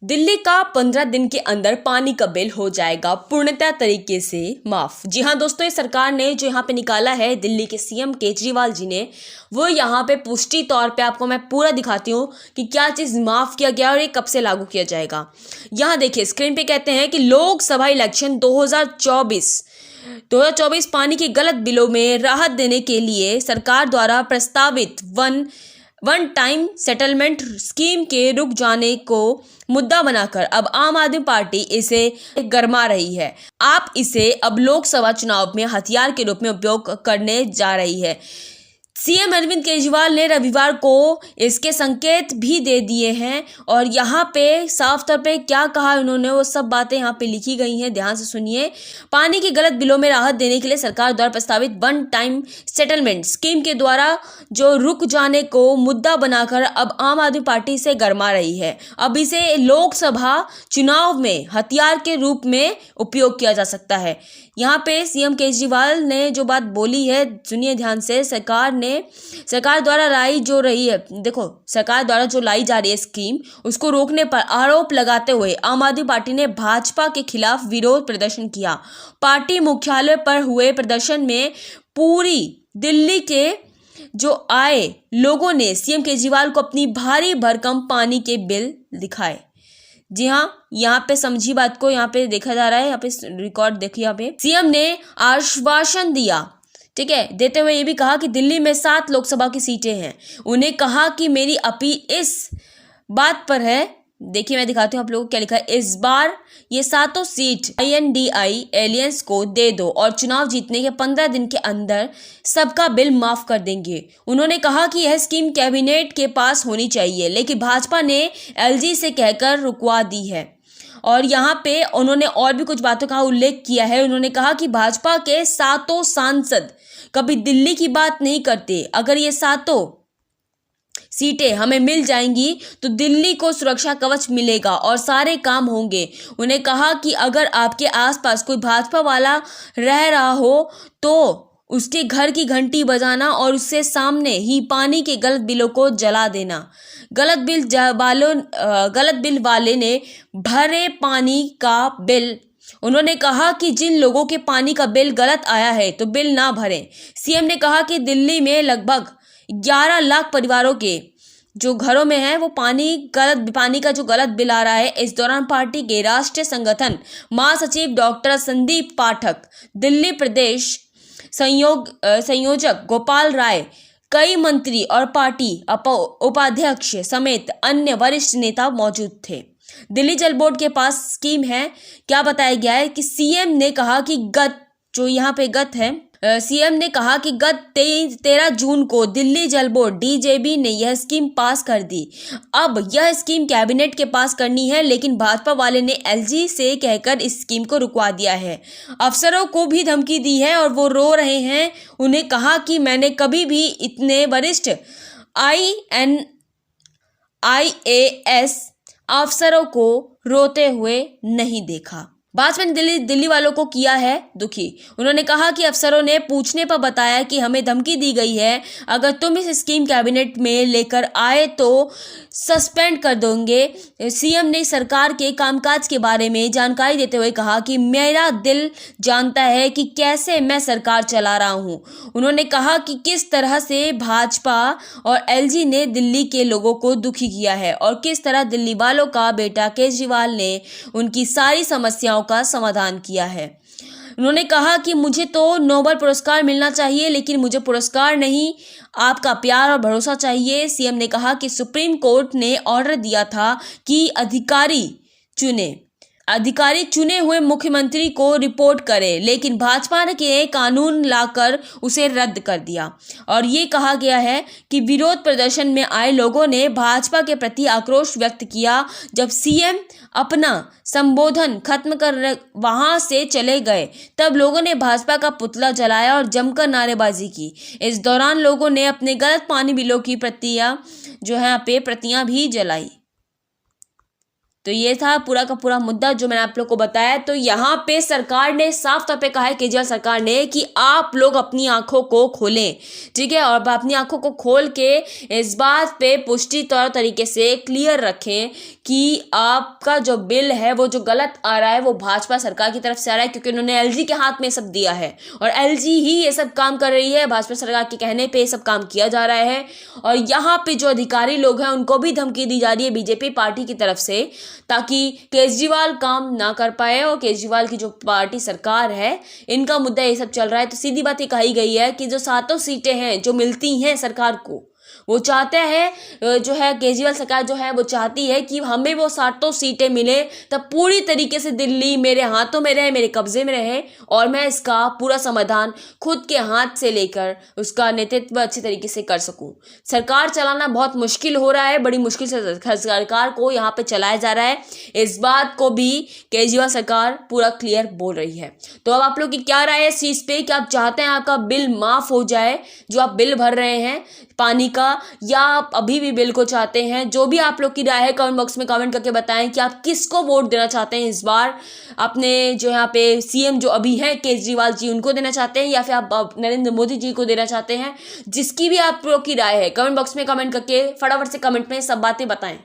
दिल्ली का 15 दिन के अंदर पानी का बिल हो जाएगा पूर्णतः तरीके से माफ। जी हाँ दोस्तों, ये सरकार ने जो यहाँ पे निकाला है दिल्ली के सीएम केजरीवाल जी ने, वो यहाँ पे पुष्टि तौर पे आपको मैं पूरा दिखाती हूँ कि क्या चीज़ माफ किया गया और ये कब से लागू किया जाएगा। यहाँ देखिए स्क्रीन पे कहते हैं कि लोकसभा इलेक्शन 2024 पानी के गलत बिलों में राहत देने के लिए सरकार द्वारा प्रस्तावित वन टाइम सेटलमेंट स्कीम के रुक जाने को मुद्दा बनाकर अब आम आदमी पार्टी इसे गरमा रही है। आप इसे अब लोकसभा चुनाव में हथियार के रूप में उपयोग करने जा रही है। सीएम अरविंद केजरीवाल ने रविवार को इसके संकेत भी दे दिए हैं और यहाँ पे साफ तौर पे क्या कहा उन्होंने, वो सब बातें यहाँ पे लिखी गई हैं, ध्यान से सुनिए। पानी के गलत बिलों में राहत देने के लिए सरकार द्वारा प्रस्तावित वन टाइम सेटलमेंट स्कीम के द्वारा जो रुक जाने को मुद्दा बनाकर अब आम आदमी पार्टी से गरमा रही है। अब इसे लोकसभा चुनाव में हथियार के रूप में उपयोग किया जा सकता है। यहाँ पे सीएम केजरीवाल ने जो बात बोली है सुनिए ध्यान से। सरकार द्वारा सरकार द्वारा जो लाई जा रही है स्कीम, उसको रोकने पर आरोप लगाते हुए आम आदमी पार्टी ने भाजपा के खिलाफ विरोध प्रदर्शन किया। पार्टी मुख्यालय पर हुए प्रदर्शन में पूरी दिल्ली के जो आए लोगों ने सीएम केजरीवाल को अपनी भारी भरकम पानी के बिल दिखाए। जी हाँ, यहाँ पे समझी बात को, यहाँ पे देखा जा रहा है, यहाँ पे रिकॉर्ड देखिए। यहाँ पे सीएम ने आश्वासन दिया, ठीक है, देते हुए ये भी कहा कि दिल्ली में 7 लोकसभा की सीटें हैं। उन्हें कहा कि मेरी अपील इस बात पर है, देखिए मैं दिखाती हूँ आप लोगों को क्या लिखा है। इस बार ये 7 सीट INDI एलियंस को दे दो और चुनाव जीतने के 15 दिन के अंदर सबका बिल माफ कर देंगे। उन्होंने कहा कि यह स्कीम कैबिनेट के पास होनी चाहिए, लेकिन भाजपा ने LG से कहकर रुकवा दी है। और यहाँ पे उन्होंने और भी कुछ बातों का उल्लेख किया है। उन्होंने कहा कि भाजपा के 7 सांसद कभी दिल्ली की बात नहीं करते। अगर ये 7 सीटें हमें मिल जाएंगी तो दिल्ली को सुरक्षा कवच मिलेगा और सारे काम होंगे। उन्हें कहा कि अगर आपके आसपास कोई भाजपा वाला रह रहा हो तो उसके घर की घंटी बजाना और उससे सामने ही पानी के गलत बिलों को जला देना। गलत बिल वाले ने भरे पानी का बिल। उन्होंने कहा कि जिन लोगों के पानी का बिल गलत आया है तो बिल ना भरें। सीएम ने कहा कि दिल्ली में लगभग 11 लाख परिवारों के जो घरों में है वो पानी का जो गलत बिल आ रहा है। इस दौरान पार्टी के राष्ट्रीय संगठन महासचिव डॉक्टर संदीप पाठक, दिल्ली प्रदेश संयोजक गोपाल राय, कई मंत्री और पार्टी उपाध्यक्ष समेत अन्य वरिष्ठ नेता मौजूद थे। दिल्ली जल बोर्ड के पास स्कीम है। क्या बताया गया है कि सीएम ने कहा कि सीएम ने कहा कि गत 13 जून को दिल्ली जल बोर्ड DJB ने यह स्कीम पास कर दी। अब यह स्कीम कैबिनेट के पास करनी है, लेकिन भाजपा वाले ने LG से कहकर इस स्कीम को रुकवा दिया है। अफसरों को भी धमकी दी है और वो रो रहे हैं। उन्हें कहा कि मैंने कभी भी इतने वरिष्ठ IAS अफसरों को रोते हुए नहीं देखा। भाजपा ने दिल्ली वालों को किया है दुखी। उन्होंने कहा कि अफसरों ने पूछने पर बताया कि हमें धमकी दी गई है, अगर तुम इस स्कीम कैबिनेट में लेकर आए तो सस्पेंड कर देंगे। सीएम ने सरकार के कामकाज के बारे में जानकारी देते हुए कहा कि मेरा दिल जानता है कि कैसे मैं सरकार चला रहा हूं। उन्होंने कहा कि किस तरह से भाजपा और LG ने दिल्ली के लोगों को दुखी किया है और किस तरह दिल्ली वालों का बेटा केजरीवाल ने उनकी सारी समस्याओं का समाधान किया है। उन्होंने कहा कि मुझे तो नोबेल पुरस्कार मिलना चाहिए, लेकिन मुझे पुरस्कार नहीं, आपका प्यार और भरोसा चाहिए। सीएम ने कहा कि सुप्रीम कोर्ट ने ऑर्डर दिया था कि अधिकारी चुने हुए मुख्यमंत्री को रिपोर्ट करे, लेकिन भाजपा ने कानून लाकर उसे रद्द कर दिया। और ये कहा गया है कि विरोध प्रदर्शन में आए लोगों ने भाजपा के प्रति आक्रोश व्यक्त किया। जब सीएम अपना संबोधन खत्म कर वहां से चले गए तब लोगों ने भाजपा का पुतला जलाया और जमकर नारेबाजी की। इस दौरान लोगों ने अपने गलत पानी बिलों की प्रतियां भी जलाई। तो ये था पूरा का पूरा मुद्दा जो मैंने आप लोग को बताया। तो यहाँ पे सरकार ने साफ तौर पे कहा है, केजरीवाल सरकार ने, कि आप लोग अपनी आंखों को खोलें, ठीक है, और अपनी आंखों को खोल के इस बात पे पुष्टि तौर तरीके से क्लियर रखें कि आपका जो बिल है वो जो गलत आ रहा है वो भाजपा सरकार की तरफ से आ रहा है, क्योंकि उन्होंने एलजी के हाथ में सब दिया है और एलजी ही ये सब काम कर रही है। भाजपा सरकार के कहने पे ये सब काम किया जा रहा है और यहाँ पे जो अधिकारी लोग हैं उनको भी धमकी दी जा रही है बीजेपी पार्टी की तरफ से, ताकि केजरीवाल काम ना कर पाए और केजरीवाल की जो पार्टी सरकार है इनका मुद्दा ये सब चल रहा है। तो सीधी बात ये कही गई है कि जो 7 सीटें हैं जो मिलती हैं सरकार को, वो चाहते हैं, जो है केजरीवाल सरकार जो है वो चाहती है कि हमें वो 7 सीटें मिले, तब पूरी तरीके से दिल्ली मेरे हाथों में रहे, मेरे कब्जे में रहे और मैं इसका पूरा समाधान खुद के हाथ से लेकर उसका नेतृत्व अच्छी तरीके से कर सकूं। सरकार चलाना बहुत मुश्किल हो रहा है, बड़ी मुश्किल से सरकार को यहाँ पे चलाया जा रहा है, इस बात को भी केजरीवाल सरकार पूरा क्लियर बोल रही है। तो अब आप लोग की क्या राय है इस चीज़ पे कि आप चाहते हैं आपका बिल माफ़ हो जाए, जो आप बिल भर रहे हैं पानी का, या आप अभी भी बिल को चाहते हैं? जो भी आप लोग की राय है कमेंट बॉक्स में कमेंट करके बताएं कि आप किसको वोट देना चाहते हैं इस बार। अपने जो यहाँ पे सीएम जो अभी हैं केजरीवाल जी, उनको देना चाहते हैं या फिर आप नरेंद्र मोदी जी को देना चाहते हैं? जिसकी भी आप लोग की राय है कमेंट बॉक्स में कमेंट करके फटाफट से कमेंट में सब बातें बताएं।